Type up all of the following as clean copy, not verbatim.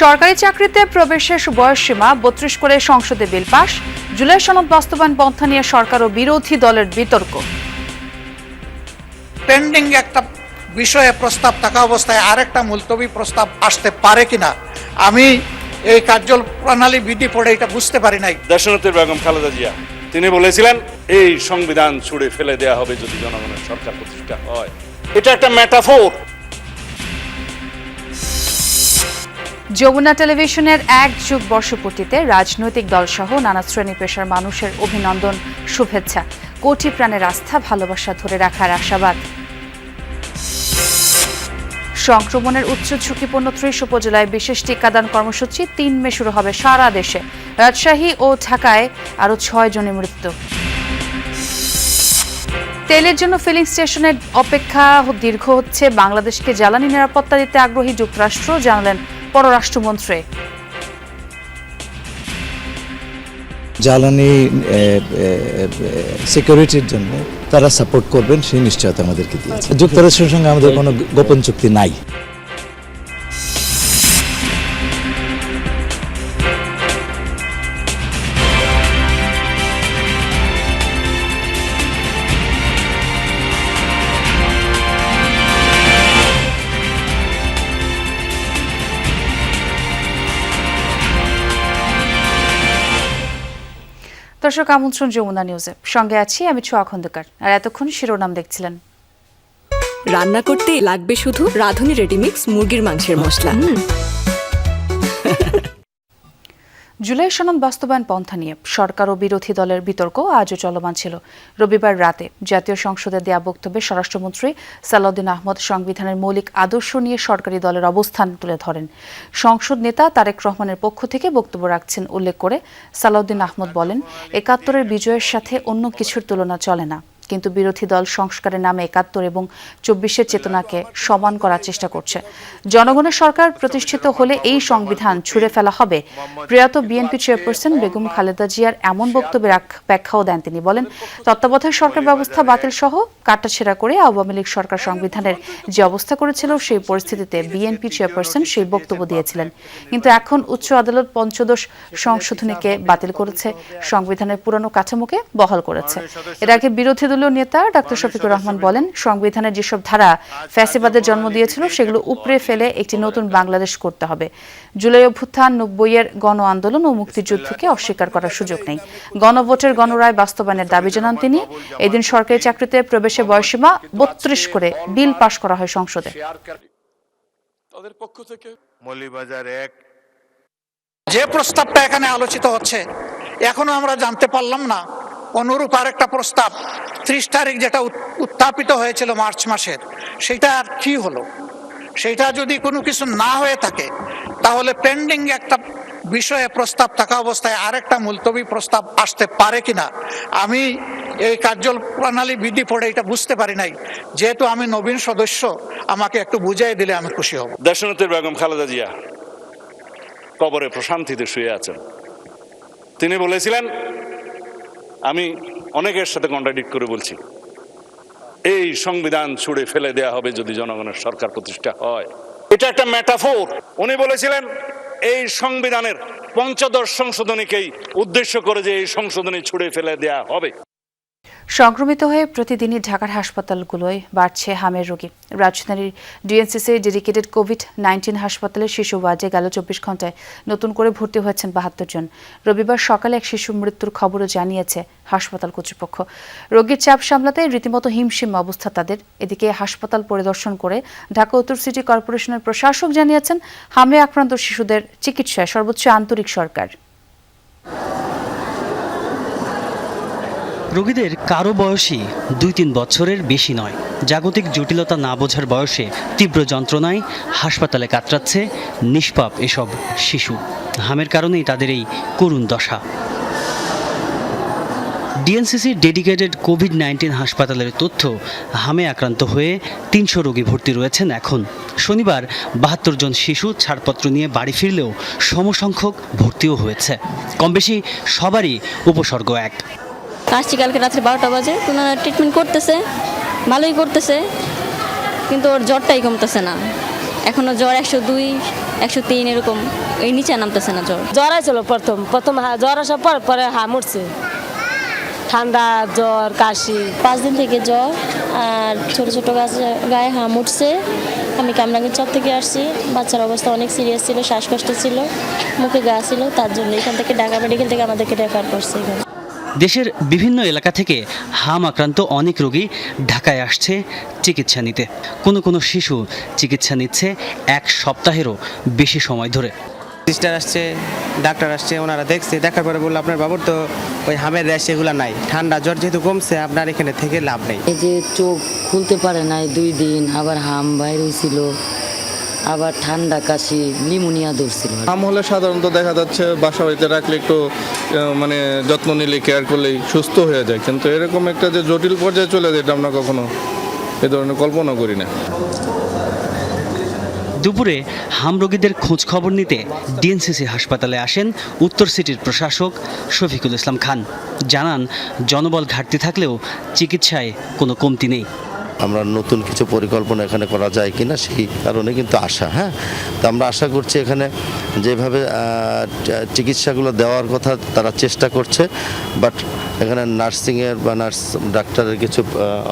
সরকারি চাকরিতে প্রবেশের বয়সসীমা ৩২ করে সংসদে বিল পাস। জুলাই সনদ বাস্তবায়ন পন্থা নিয়ে সরকার ও বিরোধী দলের বিতর্ক। পেন্ডিং একটা বিষয়ে প্রস্তাব থাকা অবস্থায় আরেকটা মুলতবি প্রস্তাব আসতে পারে কিনা আমি এই কার্যপ্রণালী বিধি পড়ে এটা বুঝতে পারি নাই। দেশনেত্রী বেগম খালেদা জিয়া তিনি বলেছিলেন এই সংবিধান ছুঁড়ে ফেলে দেয়া হবে যদি জনগণের সরকার প্রতিষ্ঠা হয়। এটা একটা মেটাফোর। যমুনা টেলিভিশনের ১ যুগ বর্ষপূর্তিতে রাজনৈতিক দলসহ নানা শ্রেণী পেশার মানুষের অভিনন্দন, শুভেচ্ছা। কোটি প্রাণের আস্থা, ভালোবাসা ধরে রাখার আশাবাদ। সংক্রমণের উচ্চ ঝুঁকিপূর্ণ ৩০ উপজেলায় বিশেষ টিকাদান কর্মসূচি ৩ মে শুরু হবে সারা দেশে। রাজশাহী ও ঢাকায় আরও ৬ জনের মৃত্যু। তেলের জন্য ফিলিং স্টেশনের অপেক্ষা দীর্ঘ হচ্ছে। বাংলাদেশকে জ্বালানি নিরাপত্তা দিতে আগ্রহী যুক্তরাষ্ট্র, জানালেন পররাষ্ট্রমন্ত্রী। জ্বালানি সিকিউরিটির জন্য তারা সাপোর্ট করবেন সেই নিশ্চয়তা আমাদেরকে দিয়েছে। যুক্তরাষ্ট্রের সঙ্গে আমাদের কোনো গোপন চুক্তি নাই। দর্শক, আমন্ত্রণ যমুনা নিউজে, সঙ্গে আছি আমি ছোঁয়া খন্দকার। আর এতক্ষণ শিরোনাম দেখছিলেন। রান্না করতে লাগবে শুধু রাঁধুনি রেডিমিক্স মুরগির মাংসের মশলা। জুলাই সনদ বাস্তবায়ন পন্থা নিয়ে সরকার ও বিরোধী দলের বিতর্ক আজও চলমান ছিল। রবিবার রাতে জাতীয় সংসদে দেয়া বক্তব্যে স্বরাষ্ট্রমন্ত্রী সালাউদ্দিন আহমদ সংবিধানের মৌলিক আদর্শ নিয়ে সরকারি দলের অবস্থান তুলে ধরেন। সংসদ নেতা তারেক রহমানের পক্ষ থেকে বক্তব্য রাখছেন উল্লেখ করে সালাউদ্দিন আহমদ বলেন, ৭১-এর বিজয়ের সাথে অন্য কিছুর তুলনা চলে না, কিন্তু বিরোধী দল সংস্কারের নামে ৭১ এবং ২৪-এর চেতনাকে সমান করার চেষ্টা করছে। জনগণের সরকার প্রতিষ্ঠিত হলে এই সংবিধান ছুঁড়ে ফেলা হবে। প্রয়াত বিএনপি চেয়ারপারসন বেগম খালেদা জিয়ার এমন বক্তব্যের ব্যাখ্যাও দেন তিনি। বলেন, তত্ত্বাবধায়ক সরকার ব্যবস্থা বাতিল সহ কাটাছেঁড়া করে আওয়ামী লীগ সরকার সংবিধানের যে অবস্থা করেছিল সেই পরিস্থিতিতে বিএনপি চেয়ারপারসন সেই বক্তব্য দিয়েছিলেন। কিন্তু এখন উচ্চ আদালত পঞ্চদশ সংশোধনীকে বাতিল করেছে, সংবিধানের পুরনো কাঠামোকে বহাল করেছে। এর আগে বিরোধী দলীয় নেতা ডাক্তার শফিকুর রহমান বলেন, সংবিধানের যেসব ধারা ফ্যাসিবাদের জন্ম দিয়েছিল সেগুলো উপড়ে ফেলে একটি নতুন বাংলাদেশ করতে হবে। জুলাই অভ্যুত্থান, ৯০-এর গণ আন্দোলন ও মুক্তিযুদ্ধকে অস্বীকার করার সুযোগ নেই। গণভোটের গণরায় বাস্তবায়নের দাবি জানান তিনি। এদিন সরকারি চাকরিতে প্রবেশের বয়সসীমা ৩২ করে বিল পাশ করা হয় সংসদে। যে প্রস্তাবটা এখানে আলোচিত হচ্ছে এখনো আমরা জানতে পারলাম না অনুরূপ আরেকটা প্রস্তাব ৩০ তারিখ যেটা উত্থাপিত হয়েছিল মার্চ মাসের, সেটা আর কি হলো। সেটা যদি কোনো কিছু না হয়ে থাকে তাহলে পেন্ডিং একটা বিষয়ে প্রস্তাব থাকা অবস্থায় আরেকটা মুলতবি প্রস্তাব আসতে পারে কিনা আমি এই কার্যপ্রণালী বিধি পড়ে এটা বুঝতে পারি নাই। যেহেতু আমি নবীন সদস্য, আমাকে একটু বুঝিয়ে দিলে আমি খুশি হব। দেশনেত্রী বেগম খালেদা জিয়া কবরে প্রশান্তিতে শুয়ে আছেন। তিনি বলেছিলেন, আমি অনেকের সাথে কন্ট্রাডিক্ট করে বলছি, এই সংবিধান ছুঁড়ে ফেলে দেয়া হবে যদি জনগণের সরকার প্রতিষ্ঠা হয়। এটা একটা মেটাফোর। উনি বলেছিলেন এই সংবিধানের পঞ্চদশ সংশোধনীকেই উদ্দেশ্য করে যে এই সংশোধনী ছুঁড়ে ফেলে দেয়া হবে। সংক্রমিত হয়ে প্রতিদিনই ঢাকার হাসপাতালগুলোয় বাড়ছে হামের রোগী। রাজধানীর ডিএনসিসি ডেডিকেটেড কোভিড-১৯ হাসপাতালের শিশু ওয়ার্ডে গেল ২৪ ঘন্টায় নতুন করে ভর্তি হয়েছেন ৭২ জন। রবিবার সকালে এক শিশু মৃত্যুর খবরও জানিয়েছে হাসপাতাল কর্তৃপক্ষ। রোগীর চাপ সামলাতে রীতিমতো হিমশিম অবস্থা তাদের। এদিকে হাসপাতাল পরিদর্শন করে ঢাকা উত্তর সিটি কর্পোরেশনের প্রশাসক জানিয়েছেন, হামে আক্রান্ত শিশুদের চিকিৎসায় সর্বোচ্চ আন্তরিক সরকার। রোগীদের কারো বয়সই ২-৩ বছরের বেশি নয়। জাগতিক জটিলতা না বোঝার বয়সে তীব্র যন্ত্রণায় হাসপাতালে কাতরাচ্ছে নিষ্পাপ এসব শিশু। হামের কারণেই তাদের এই করুণ দশা। ডিএনসিসি ডেডিকেটেড কোভিড-১৯ হাসপাতালের তথ্য, হামে আক্রান্ত হয়ে ৩০০ রোগী ভর্তি রয়েছেন এখন। শনিবার ৭২ জন শিশু ছাড়পত্র নিয়ে বাড়ি ফিরলেও সমসংখ্যক ভর্তিও হয়েছে। কমবেশি সবারই উপসর্গ এক। আসছি কালকে রাত্রে ১২টা বাজে, ওনারা ট্রিটমেন্ট করতেছে, ভালোই করতেছে, কিন্তু ওর জ্বরটাই কমতেছে না। এখনো জ্বর 102 103 এরকম, এই নিচে নামতেছে না জ্বর। জ্বর আসছিল প্রথম জ্বর আসার পর পরে মরছে, ঠান্ডা জ্বর কাশি। 5 দিন থেকে জ্বর আর ছোট ছোট গায়ে হাম উঠছে। আমি কামরাঙ্গীর চর থেকে আসছি, বাচ্চার অবস্থা অনেক সিরিয়াস ছিল, শ্বাসকষ্ট ছিল, মুখে গা ছিল, তার জন্য এখান থেকে ঢাকা মেডিকেল থেকে আমাদেরকে রেফার করছে। এখানে দেশের বিভিন্ন এলাকা থেকে হাম আক্রান্ত অনেক রোগী ঢাকায় আসছে চিকিৎসা নিতে। কোনো শিশু চিকিৎসা নিচ্ছে 1 সপ্তাহেরও বেশি সময় ধরে। সিস্টার আসছে, ডাক্তার আসছে, ওনারা দেখছে, দেখার পরে বললো আপনার বাবুর তো ওই হামের র্যাশ এগুলো নাই, ঠান্ডা জ্বর যেহেতু কমছে আপনার এখানে থেকে লাভ নেই। এই যে চোখ খুলতে পারে নাই 2 দিন, আবার হাম বাইর হয়েছিল, আবার ঠান্ডা কাশি নিউমোনিয়া ধরছিল। হাম হলে সাধারণত দেখা যাচ্ছে বাসা বাড়িতে রাখলে একটু মানে যত্ন নিলে কেয়ার করলেই সুস্থ হয়ে যায়, কিন্তু এরকম একটা যে জটিল পর্যায়ে চলে যায় এটা আমরা কখনো এ ধরনের কল্পনা করি না। দুপুরে হাম রোগীদের খোঁজ খবর নিতে ডিএনসিসি হাসপাতালে আসেন উত্তর সিটির প্রশাসক শফিকুল ইসলাম খান। জানান জনবল ঘাটতি থাকলেও চিকিৎসায় কোনো কমতি নেই। আমরা নতুন কিছু পরিকল্পনা এখানে করা যায় কিনা সেই কারণে কিন্তু আশা, তো আমরা আশা করছি এখানে যেভাবে চিকিৎসাগুলো দেওয়ার কথা তারা চেষ্টা করছে, বাট এখানে নার্সিংয়ের বা ডাক্তারের কিছু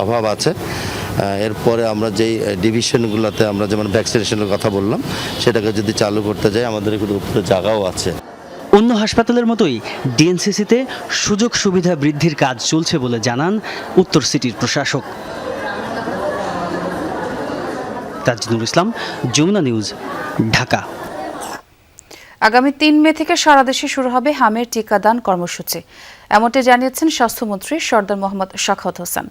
অভাব আছে। এরপরে আমরা যেই ডিভিশনগুলোতে আমরা যেমন ভ্যাকসিনেশনের কথা বললাম সেটাকে যদি চালু করতে যাই আমাদের একটু উপরে জায়গাও আছে। অন্য হাসপাতালের মতোই ডিএনসিসিতে সুযোগ সুবিধা বৃদ্ধির কাজ চলছে বলে জানান উত্তর সিটির প্রশাসক। তাজনুর ইসলাম, যমুনা নিউজ, ঢাকা। আগামী 3 মে থেকে সারা দেশে শুরু হবে হামের টিকাদান কর্মসূচি, এমনটি জানিয়েছেন স্বাস্থ্যমন্ত্রী সরদার মোহাম্মদ শাখাওয়াত হোসেন।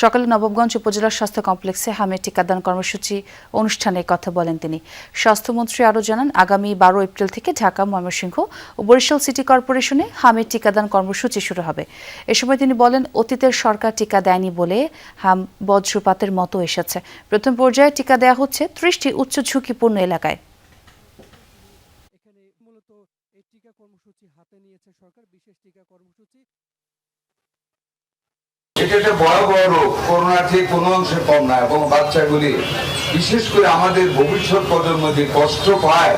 সকালে নবাবগঞ্জ উপজেলা স্বাস্থ্য কমপ্লেক্সে হামের টিকাদান কর্মসূচি অনুষ্ঠানে কথা বলেন তিনি। স্বাস্থ্যমন্ত্রী আরও জানান, আগামী 12 এপ্রিল থেকে ঢাকা, ময়মনসিংহ ও বরিশাল সিটি কর্পোরেশনে হামের টিকাদান কর্মসূচি শুরু হবে। এ সময় তিনি বলেন, অতীতের সরকার টিকা দেয়নি বলে হাম বজ্রপাতের মতো এসেছে। প্রথম পর্যায়ে টিকা দেওয়া হচ্ছে 30টি উচ্চ ঝুঁকিপূর্ণ এলাকায়। এটা একটা ভয়াবহ রোগ, করোনার থেকে কোনো অংশে কম না, এবং বাচ্চাগুলি বিশেষ করে আমাদের ভবিষ্যৎ প্রজন্ম যে কষ্ট পায়,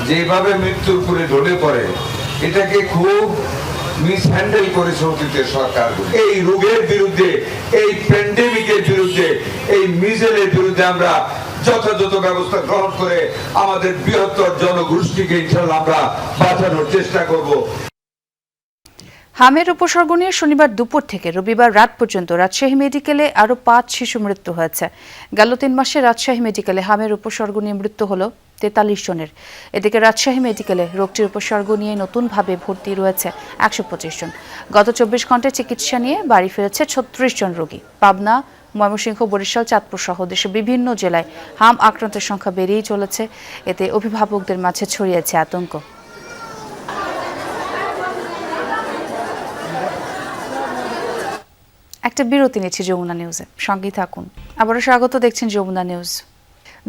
যেভাবে মৃত্যুর করে ঢলে পড়ে, এটাকে খুব মিসহ্যান্ডেল করেছে অতীতের সরকারগুলি। এই রোগের বিরুদ্ধে, এই প্যান্ডেমিকের বিরুদ্ধে, এই মিজেলের বিরুদ্ধে আমরা যথাযথ ব্যবস্থা গ্রহণ করে আমাদের বৃহত্তর জনগোষ্ঠীকে ইনশাআল্লাহ আমরা বাঁচানোর চেষ্টা করব। হামের উপসর্গ নিয়ে শনিবার দুপুর থেকে রবিবার রাত পর্যন্ত রাজশাহী মেডিকেলে আরও 5 শিশু মৃত্যু হয়েছে। গেল 3 মাসে রাজশাহী মেডিকেলে হামের উপসর্গ নিয়ে মৃত্যু হলো 43 জনের। এদিকে রাজশাহী মেডিকেলে রোগটির উপসর্গ নিয়ে নতুনভাবে ভর্তি রয়েছে 125 জন। গত 24 ঘন্টায় চিকিৎসা নিয়ে বাড়ি ফিরেছে 36 জন রোগী। পাবনা, ময়মনসিংহ, বরিশাল, চাঁদপুর সহ দেশের বিভিন্ন জেলায় হাম আক্রান্তের সংখ্যা বেড়েই চলেছে। এতে অভিভাবকদের মাঝে ছড়িয়েছে আতঙ্ক। একটা বিরতি নিচ্ছি যমুনা নিউজে, সঙ্গেই থাকুন। আবারও স্বাগত, দেখছেন যমুনা নিউজ।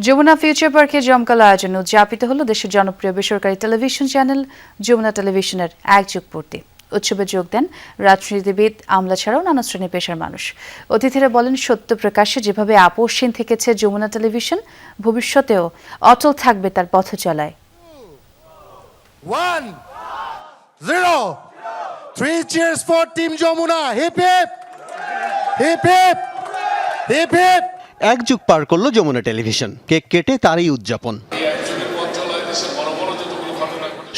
যমুনা ফিউচার পার্কে জমকালো আয়োজনে উদযাপিত হলো দেশের জনপ্রিয় বেসরকারি টেলিভিশন চ্যানেল যমুনা টেলিভিশনের 1 যুগ পূর্তি। উৎসবে যোগ দেন রাজনীতিবিদ, আমলা ছাড়াও নানা শ্রেণী পেশার মানুষ। অতিথিরা বলেন, সত্য প্রকাশ্যে যেভাবে আপোষহীন থেকেছে যমুনা টেলিভিশন, ভবিষ্যতেও অটল থাকবে তার পথ চলায়। 1 0 3 cheers for team Jamuna. Hip hip hip hip hip hip. 1 যুগ পার করলো যমুনা টেলিভিশন, কেক কেটে তারই উদযাপন।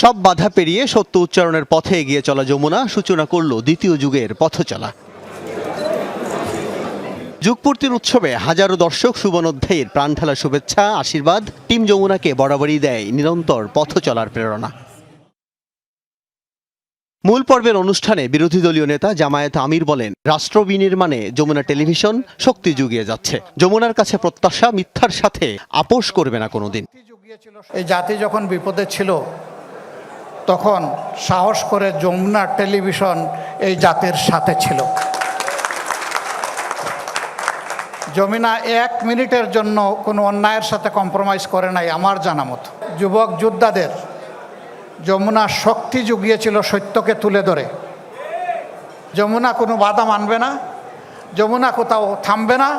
সব বাধা পেরিয়ে সত্য উচ্চারণের পথে এগিয়ে চলা যমুনা সূচনা করলো 2য় যুগের পথ চলা। যুগপূর্তির উৎসবে হাজারো দর্শক সুবর্ণোধ্যায়ের প্রাণঢালা শুভেচ্ছা, আশীর্বাদ। টিম যমুনাকে বরাবরই দেয় নিরন্তর পথ চলার প্রেরণা। মূল পর্বের অনুষ্ঠানে বিরোধী দলীয় নেতা জামায়াত আমির বলেন, রাষ্ট্র বিনির্মাণে যমুনা টেলিভিশন শক্তি জুগিয়ে যাচ্ছে। যমুনার কাছে প্রত্যাশা, মিথ্যার সাথে আপোষ করবে না কোনোদিন। এই জাতি যখন বিপদে ছিল তখন সাহস করে যমুনা টেলিভিশন এই জাতির সাথে ছিল। যমুনা 1 মিনিটের জন্য কোনো অন্যায়ের সাথে কম্প্রোমাইজ করে নাই আমার জানা মতো। যুবক যোদ্ধাদের যমুনা শক্তি জুগিয়েছিল সত্যকে তুলে ধরে। যমুনা কোনো বাধা মানবে না, যমুনা কোথাও থামবে না,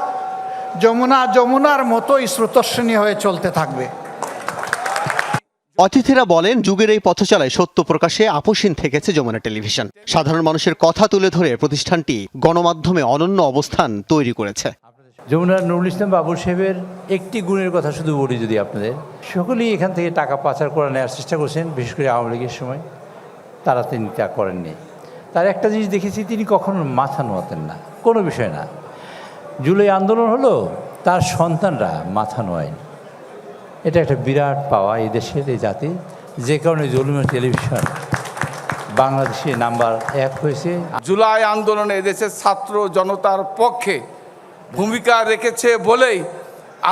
যমুনা যমুনার মতোই স্রোতস্বিনী হয়ে চলতে থাকবে। অতিথিরা বলেন, যুগের এই পথচলায় সত্য প্রকাশে আপোষহীন থেকেছে যমুনা টেলিভিশন। সাধারণ মানুষের কথা তুলে ধরে প্রতিষ্ঠানটি গণমাধ্যমে অনন্য অবস্থান তৈরি করেছে। যমুনার নুরুল ইসলাম বাবুল সাহেবের একটি গুণের কথা শুধু বলি যদি আপনাদের, সকলেই এখান থেকে টাকা পাচার করে নেওয়ার চেষ্টা করছেন, বিশেষ করে আওয়ামী লীগের সময় তিনি তা করেননি। তার একটা জিনিস দেখেছি, তিনি কখনো মাথা নোয়াতেন না, কোনো বিষয় না। জুলাই আন্দোলন হলো, তার সন্তানরা মাথা নোয়ায়নি। এটা একটা বিরাট পাওয়া এই দেশের, এই জাতি, যে কারণে যমুনা টেলিভিশন বাংলাদেশে নাম্বার 1 হয়েছে। জুলাই আন্দোলনে এদেশের ছাত্র জনতার পক্ষে ভূমিকা রেখেছে বলেই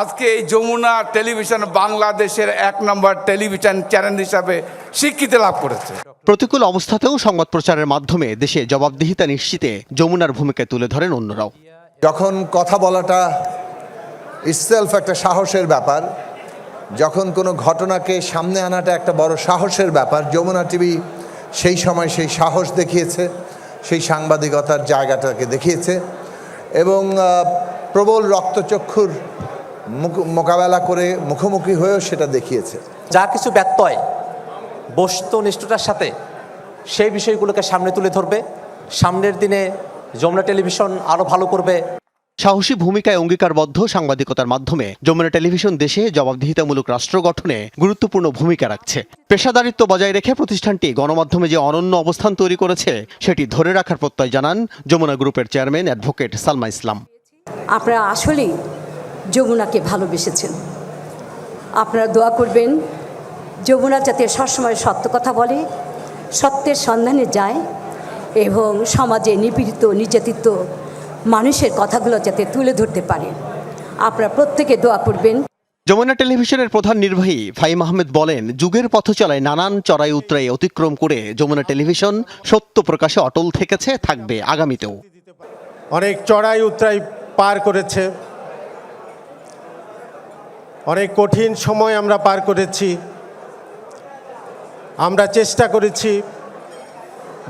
আজকে এই যমুনা টেলিভিশন বাংলাদেশের 1 নম্বর টেলিভিশন চ্যানেল হিসাবে স্বীকৃতি লাভ করেছে। প্রতিকূল অবস্থাতেও সংবাদ প্রচারের মাধ্যমে দেশে জবাবদিহিতা নিশ্চিতে যমুনার ভূমিকা তুলে ধরেন অন্যরাও। যখন কথা বলাটা ইটসেলফ একটা সাহসের ব্যাপার, যখন কোনো ঘটনাকে সামনে আনাটা একটা বড় সাহসের ব্যাপার, যমুনা টিভি সেই সময় সেই সাহস দেখিয়েছে, সেই সাংবাদিকতার জায়গাটাকে দেখিয়েছে এবং প্রবল রক্তচক্ষুর মোকাবেলা করে মুখোমুখি হয়েও সেটা দেখিয়েছে। যা কিছু ব্যত্যয় বস্তুনিষ্ঠতার সাথে সেই বিষয়গুলোকে সামনে তুলে ধরবে। সামনের দিনে যমুনা টেলিভিশন আরও ভালো করবে। সাহসী ভূমিকায় অঙ্গীকারবদ্ধ সাংবাদিকতার মাধ্যমে যমুনা টেলিভিশন দেশে জবাবদিহিতামূলক রাষ্ট্র গঠনে গুরুত্বপূর্ণ ভূমিকা রাখছে। পেশাদারিত্ব বজায় রেখে প্রতিষ্ঠানটি গণমাধ্যমে যে অনন্য অবস্থান তৈরি করেছে সেটি ধরে রাখার প্রত্যয় জানান যমুনা গ্রুপের চেয়ারম্যান অ্যাডভোকেট সালমা ইসলাম। আপনারা আসলেই যমুনাকে ভালোবেসেছেন। আপনারা দোয়া করবেন যমুনা যাতে সবসময় সত্য কথা বলে, সত্যের সন্ধানে যায় এবং সমাজে নিপীড়িত নির্যাতিত মানুষের কথাগুলো যাতে তুলে ধরতে পারে। আপনারা প্রত্যেকে দোয়া করবেন। যমুনা টেলিভিশনের প্রধান নির্বাহী ফাহিম আহমেদ বলেন, যুগের পথচলায় নানান চড়াই উতরাই অতিক্রম করে যমুনা টেলিভিশন সত্য প্রকাশে অটল থেকেছে, থাকবে আগামীতেও। অনেক চড়াই উতরাই পার করেছে, অনেক কঠিন সময় আমরা পার করেছি। আমরা চেষ্টা করেছি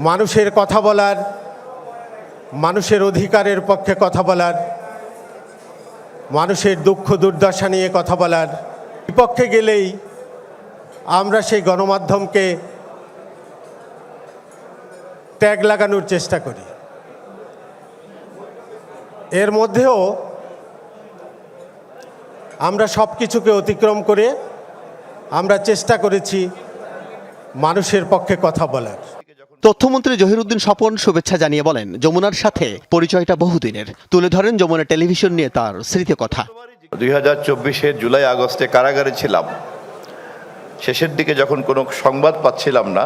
মানুষের কথা বলার, মানুষের অধিকারের পক্ষে কথা বলার, মানুষের দুঃখ দুর্দশা নিয়ে কথা বলার। বিপক্ষে গেলেই আমরা সেই গণমাধ্যমকে ট্যাগ লাগানোর চেষ্টা করি। এর মধ্যেও আমরা সব কিছুকে অতিক্রম করে আমরা চেষ্টা করেছি মানুষের পক্ষে কথা বলার। তথ্যমন্ত্রী জহিরুদ্দিন স্বপন শুভেচ্ছা জানিয়ে বলেন, যমুনার সাথে পরিচয়টা বহুদিনের। তুলে ধরেন যমুনা টেলিভিশন নিয়ে তার স্মৃতি কথা। 2024-এর জুলাই আগস্টে কারাগারে ছিলাম। শেষের দিকে যখন কোনো সংবাদ পাচ্ছিলাম না,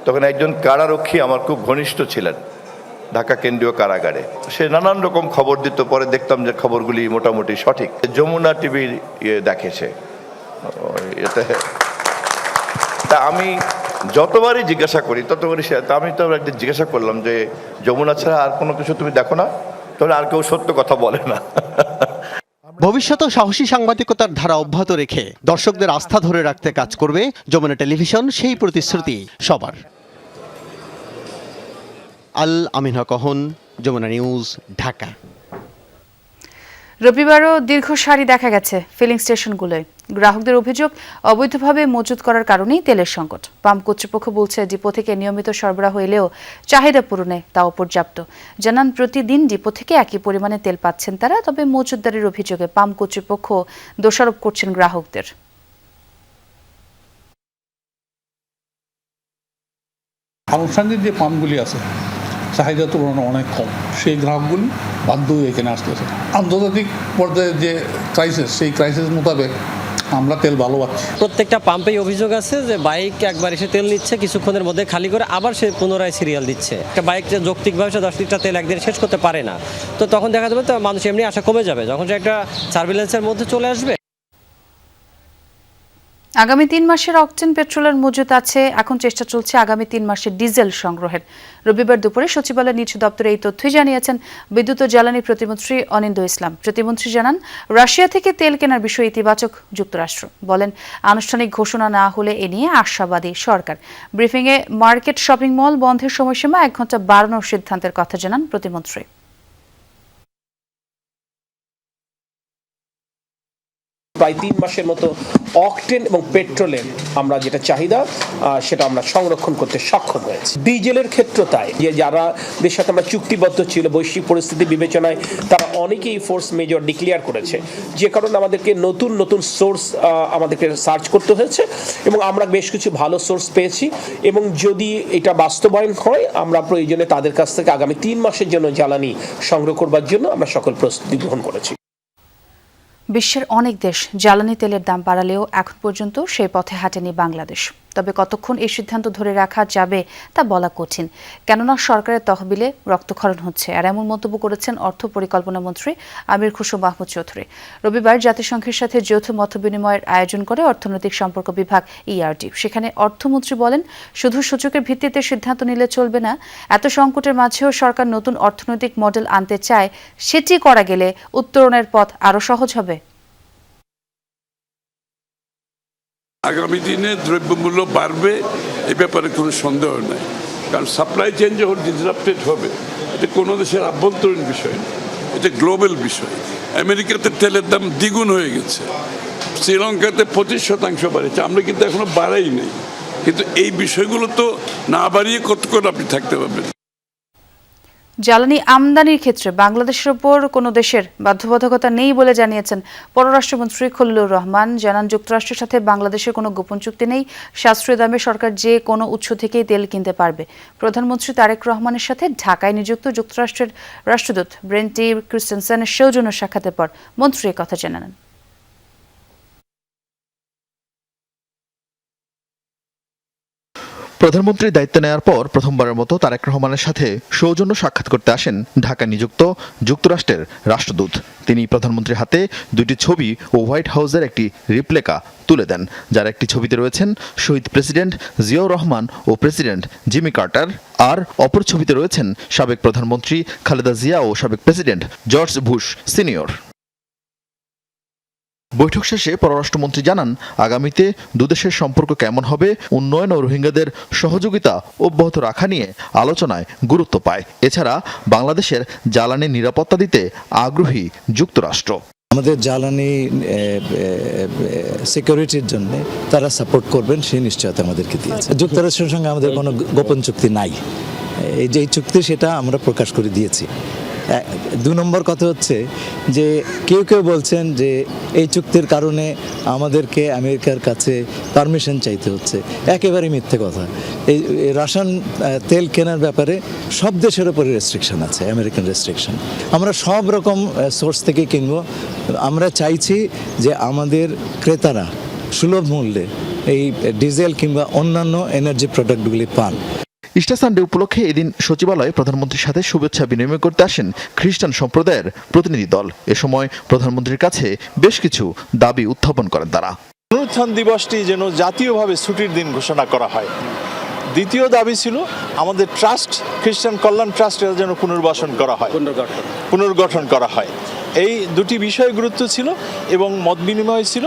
তখন একজন কারারক্ষী আমার খুব ঘনিষ্ঠ ছিলেন ঢাকা কেন্দ্রীয় কারাগারে। সে নানান রকম খবর দিত, পরে দেখতাম যে খবরগুলি মোটামুটি সঠিক। যমুনা টিভির দেখেছে এতে। তা আমি যতবারই জিজ্ঞাসা করি ততবারই আমি তো একদিন জিজ্ঞাসা করলাম যে যমুনা ছাড়া আর কোনো কিছু তুমি দেখো না? তাহলে আর কেউ সত্য কথা বলে না। ভবিষ্যতেও সাহসী সাংবাদিকতার ধারা অব্যাহত রেখে দর্শকদের আস্থা ধরে রাখতে কাজ করবে যমুনা টেলিভিশন, সেই প্রতিশ্রুতি সবার। আল আমিন হক অহন, যমুনা নিউজ, ঢাকা। রবিবারও দীর্ঘ সারি দেখা গেছে ফিলিং স্টেশনগুলোয়। গ্রাহকদের অভিযোগ, অবৈধভাবে মজুত করার কারণেই তেলের সংকট। পাম্প কর্তৃপক্ষ বলছে, ডিপো থেকে নিয়মিত সরবরাহ এলেও চাহিদা পূরণে তা অপর্যাপ্ত। জানান, প্রতিদিন ডিপো থেকে একই পরিমাণে তেল পাচ্ছেন তারা, তবে মজুতদারির অভিযোগে পাম্প কর্তৃপক্ষ দোষারোপ করছেন গ্রাহকদের। আনুষ্ঠানিক যে পাম্পগুলি আছে চাহিদা তুলনায় অনেক কম, সেই গ্রাহকগুলি বাধ্য হয়ে এখানে আসতেছে। আন্তর্জাতিক পর্যায়ে যে ক্রাইসিস, সেই ক্রাইসিস মোতাবেক আমরা তেল ভালো পাচ্ছি। প্রত্যেকটা পাম্পেই অভিযোগ আছে যে বাইক একবার এসে তেল নিচ্ছে, কিছুক্ষণের মধ্যে খালি করে আবার সে পুনরায় সিরিয়াল দিচ্ছে। একটা বাইক যে যৌক্তিকভাবে সে 10 লিটার তেল একদিন শেষ করতে পারে না, তো তখন দেখা যাবে তো মানুষ এমনি আশা কমে যাবে যখন সে একটা সার্ভিলেন্সের মধ্যে চলে আসবে। আগামী 3 মাসের অকটেন পেট্রোলের মজুত আছে। এখন চেষ্টা চলছে আগামী 3 মাসের ডিজেল সংগ্রহের। রবিবার দুপুরে সচিবালয়ের নিজ দপ্তরে এই তথ্যই জানিয়েছেন বিদ্যুৎ ও জ্বালানি প্রতিমন্ত্রী অনিন্দ ইসলাম। প্রতিমন্ত্রী জানান, রাশিয়া থেকে তেল কেনার বিষয়ে ইতিবাচক যুক্তরাষ্ট্র। বলেন, আনুষ্ঠানিক ঘোষণা না হলে এ নিয়ে আশাবাদী সরকার। ব্রিফিংয়ে মার্কেট, শপিং মল বন্ধের সময়সীমা 1 ঘন্টা বাড়ানোর সিদ্ধান্তের কথা জানান প্রতিমন্ত্রী। প্রায় 3 মাসের মতো অকটেন এবং পেট্রোলের আমরা যেটা চাহিদা সেটা আমরা সংরক্ষণ করতে সক্ষম হয়েছি। ডিজেলের ক্ষেত্রে তাই, যে যারা দেশের সাথে আমরা চুক্তিবদ্ধ ছিল বৈশ্বিক পরিস্থিতি বিবেচনায় তারা অনেকেই ফোর্স মেজর ডিক্লেয়ার করেছে, যে কারণে আমাদেরকে নতুন নতুন সোর্স আমাদেরকে সার্চ করতে হয়েছে এবং আমরা বেশ কিছু ভালো সোর্স পেয়েছি এবং যদি এটা বাস্তবায়ন হয় আমরা প্রয়োজনে তাদের কাছ থেকে আগামী 3 মাসের জন্য জ্বালানি সংগ্রহ করবার জন্য আমরা সকল প্রস্তুতি গ্রহণ করেছি। বিশ্বের অনেক দেশ জ্বালানি তেলের দাম বাড়ালেও এখন পর্যন্ত সেই পথে হাঁটেনি বাংলাদেশ। তবে কতক্ষণ এই সিদ্ধান্ত ধরে রাখা যাবে তা বলা কঠিন, কেননা সরকারের তহবিলে রক্তক্ষরণ হচ্ছে। আর এমন মন্তব্য করেছেন অর্থ পরিকল্পনা মন্ত্রী আমির খুশরো মাহমুদ চৌধুরী। রবিবার জাতিসংঘের সাথে যৌথ মতবিনিময়ের আয়োজন করে অর্থনৈতিক সম্পর্ক বিভাগ ERD। সেখানে অর্থমন্ত্রী বলেন, শুধু সূচকের ভিত্তিতে সিদ্ধান্ত নিলে চলবে না। এত সংকটের মাঝেও সরকার নতুন অর্থনৈতিক মডেল আনতে চায়, সেটি করা গেলে উত্তরণের পথ আরও সহজ হবে। আগামী দিনে দ্রব্যমূল্য বাড়বে, এ ব্যাপারে কোনো সন্দেহ নাই, কারণ সাপ্লাই চেইন যখন ডিসরাপ্টেড হবে এটা কোনো দেশের আভ্যন্তরীণ বিষয় না, এটা গ্লোবাল বিষয়। আমেরিকাতে তেলের দাম দ্বিগুণ হয়ে গেছে, শ্রীলঙ্কাতে 25% বাড়েছে, আমরা কিন্তু এখনো বাড়াই নেই। কিন্তু এই বিষয়গুলো তো না বাড়িয়ে কতক্ষণ আপনি থাকতে পারবেন। জ্বালানি আমদানির ক্ষেত্রে বাংলাদেশের ওপর কোনো দেশের বাধ্যবাধকতা নেই বলে জানিয়েছেন পররাষ্ট্রমন্ত্রী খলিলুর রহমান। জানান, যুক্তরাষ্ট্রের সাথে বাংলাদেশের কোনো গোপন চুক্তি নেই। সাশ্রয়ী দামে সরকার যে কোনো উৎস থেকেই তেল কিনতে পারবে। প্রধানমন্ত্রী তারেক রহমানের সাথে ঢাকায় নিযুক্ত যুক্তরাষ্ট্রের রাষ্ট্রদূত ব্রেন্টি ক্রিস্টেনসেনের সৌজন্য সাক্ষাতের পর মন্ত্রী একথা জানান। প্রধানমন্ত্রীর দায়িত্ব নেওয়ার পর প্রথমবারের মতো তারেক রহমানের সাথে সৌজন্য সাক্ষাৎ করতে আসেন ঢাকায় নিযুক্ত যুক্তরাষ্ট্রের রাষ্ট্রদূত। তিনি প্রধানমন্ত্রীর হাতে 2টি ছবি ও হোয়াইট হাউসের একটি রিপ্লিকা তুলে দেন, যার একটি ছবিতে রয়েছেন শহীদ প্রেসিডেন্ট জিয়াউর রহমান ও প্রেসিডেন্ট জিমি কার্টার, আর অপর ছবিতে রয়েছেন সাবেক প্রধানমন্ত্রী খালেদা জিয়া ও সাবেক প্রেসিডেন্ট জর্জ বুশ সিনিয়র। বৈঠক শেষে পররাষ্ট্রমন্ত্রী জানান, আগামীতে দুদেশের সম্পর্ক কেমন হবে, উন্নয়ন ও রোহিঙ্গাদের সহযোগিতা অব্যাহত রাখা নিয়ে আলোচনায় গুরুত্ব পায়। এছাড়া বাংলাদেশের জ্বালানি নিরাপত্তা দিতে আগ্রহী যুক্তরাষ্ট্র। আমাদের জ্বালানি সিকিউরিটির জন্য তারা সাপোর্ট করবেন সেই নিশ্চয়তা আমাদেরকে দিয়েছে। যুক্তরাষ্ট্রের সঙ্গে আমাদের কোনো গোপন চুক্তি নাই, এই যে চুক্তি সেটা আমরা প্রকাশ করে দিয়েছি। 2 নম্বর কথা হচ্ছে যে কেউ কেউ বলছেন যে এই চুক্তির কারণে আমাদেরকে আমেরিকার কাছে পারমিশন চাইতে হচ্ছে, একেবারে মিথ্যে কথা। এই রাশিয়ান তেল কেনার ব্যাপারে সব দেশের উপরে রেস্ট্রিকশন আছে, আমেরিকান রেস্ট্রিকশন। আমরা সব রকম সোর্স থেকে কিনব। আমরা চাইছি যে আমাদের ক্রেতারা সুলভ মূল্যে এই ডিজেল কিংবা অন্যান্য এনার্জি প্রোডাক্টগুলি পান। ইস্টার সানডে উপলক্ষে এদিন সচিবালয়ে প্রধানমন্ত্রীর সাথে শুভেচ্ছা বিনিময় করতে আসেন খ্রিস্টান সম্প্রদায়ের প্রতিনিধি দল। এ সময় প্রধানমন্ত্রীর কাছে বেশ কিছু দাবি উত্থাপন করেন তারা। পুনরুত্থান দিবসটি যেন জাতীয়ভাবে ছুটির দিন ঘোষণা করা হয়। দ্বিতীয় দাবি ছিল আমাদের ট্রাস্ট, খ্রিস্টান কল্যাণ ট্রাস্ট যেন পুনর্গঠন করা হয়। এই 2টি বিষয় গুরুত্ব ছিল এবং মত বিনিময় ছিল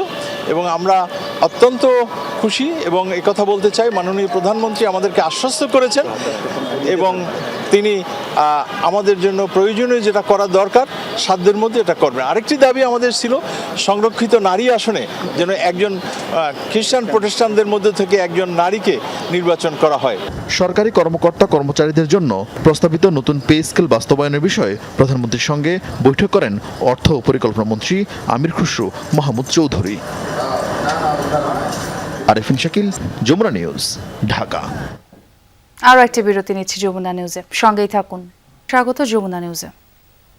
এবং আমরা অত্যন্ত খুশি এবং একথা বলতে চাই, মাননীয় প্রধানমন্ত্রী আমাদেরকে আশ্বস্ত করেছেন এবং তিনি আমাদের জন্য প্রয়োজনীয় যেটা করা দরকার সাধ্যের মধ্যে এটা করবেন। আরেকটি দাবি আমাদের ছিল সংরক্ষিত নারী আসনে যেন একজন খ্রিস্টান প্রতিষ্ঠানদের মধ্যে থেকে একজন নারীকে নির্বাচন করা হয়। সরকারি কর্মকর্তা কর্মচারীদের জন্য প্রস্তাবিত নতুন পে স্কেল বাস্তবায়নের বিষয়ে প্রধানমন্ত্রীর সঙ্গে বৈঠক করেন অর্থ ও পরিকল্পনা মন্ত্রী আমির খুশরো মাহমুদ চৌধুরী। আরেফিন শাকিল, যমুনা নিউজ, ঢাকা। আরও একটা বিরতি নিচ্ছি যমুনা নিউজে, সঙ্গেই থাকুন। স্বাগত যমুনা নিউজে।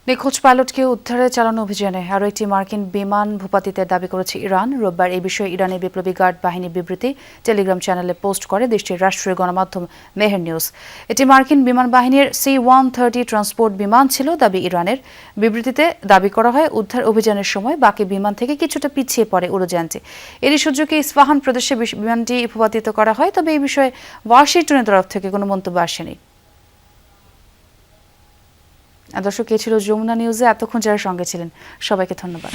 নিখোঁজ পাইলটকে উদ্ধারে চালানো অভিযানে আরও একটি মার্কিন বিমান ভূপাতিতের দাবি করেছে ইরান। রোববার এই বিষয়ে ইরানের বিপ্লবী গার্ড বাহিনীর বিবৃতি টেলিগ্রাম চ্যানেলে পোস্ট করে দেশটির রাষ্ট্রীয় গণমাধ্যম মেহের নিউজ। এটি মার্কিন বিমান বাহিনীর C-130 ট্রান্সপোর্ট বিমান ছিল, দাবি ইরানের। বিবৃতিতে দাবি করা হয়, উদ্ধার অভিযানের সময় বাকি বিমান থেকে কিছুটা পিছিয়ে পড়ে উড়োযানটি। এরই সুযোগে ইস্পাহান প্রদেশে বিমানটি ভূপাতিত করা হয়, তবে এই বিষয়ে ওয়াশিংটনের তরফ থেকে কোনো মন্তব্য আসেনি। দর্শক, এ ছিল যমুনা নিউজে। এতক্ষণ যারা সঙ্গে ছিলেন সবাইকে ধন্যবাদ।